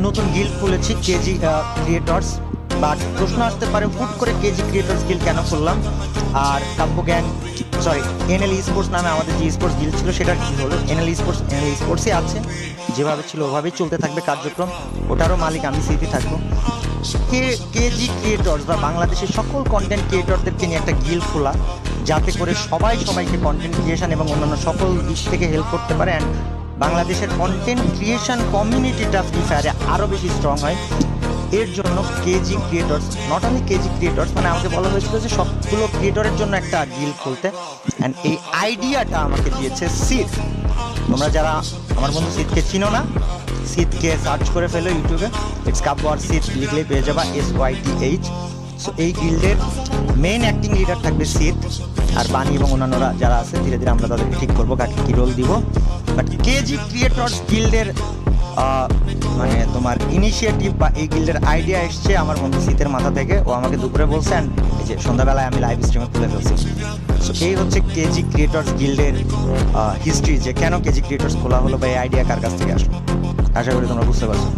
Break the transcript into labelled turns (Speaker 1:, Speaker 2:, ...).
Speaker 1: নতুন গিল্ড খুলেছি KG creators, but প্রশ্ন আসতে পারে হুট করে কেজি ক্রিয়েটর্স গিল্ড কেন খুললাম, আর কাব্য গ্যাং সরি এনএল স্পোর্টস নামে আমাদের যে স্পোর্টস গিল্ড ছিল সেটার কী হলো। এনএল স্পোর্টসই আছে, যেভাবে ছিল ওভাবেই চলতে থাকবে কার্যক্রম, ওটারও মালিক আমি সিটি থাকবো। কেজি ক্রিয়েটর্স বা বাংলাদেশের সকল কন্টেন্ট ক্রিয়েটরদেরকে নিয়ে একটা গিল্ড খোলা, যাতে করে সবাইকে কন্টেন্ট ক্রিয়েশন এবং অন্যান্য সকল দিক থেকে হেল্প করতে পারে, অ্যান্ড বাংলাদেশের কন্টেন্ট ক্রিয়েশন কমিউনিটিটা ফ্রি ফায়ারে আরও বেশি স্ট্রং হয়। এর জন্য KG creators, not only KG creators, মানে আমাকে বলা হয়েছিল যে সবগুলো ক্রিয়েটরের জন্য একটা গিল্ড খুলতে, অ্যান্ড এই আইডিয়াটা আমাকে দিয়েছে সিদ। তোমরা যারা আমার বন্ধু সিদকে চিনো না, সিদকে সার্চ করে ফেলো ইউটিউবে, ইটস কাব্য আর সিদ লিখলেই পেয়ে যাবা, SYTH। সো এই গিল্ডের মেইন অ্যাক্টিং লিডার থাকবে সিদ, আর বানি এবং অন্যান্যরা যারা আছে ধীরে ধীরে আমরা তাদেরকে ঠিক করবো কাকে কী রোল দিব। বাট কেজি ক্রিয়েটর্স গিল্ডের মানে তোমার ইনিশিয়েটিভ বা এই গিল্ডের আইডিয়া এসছে আমার বন্ধু শীতের মাথা থেকে। ও আমাকে দুপুরে বলছেন, এই যে সন্ধ্যাবেলায় আমি লাইভ স্ট্রিমে তুলে ফেলছি। সো এই হচ্ছে কেজি ক্রিয়েটর্স গিল্ডের হিস্ট্রি, যে কেন কেজি ক্রিয়েটর্স খোলা হলো বা এই আইডিয়া কার কাছ থেকে আসলো। আশা করি তোমরা বুঝতে পারছো।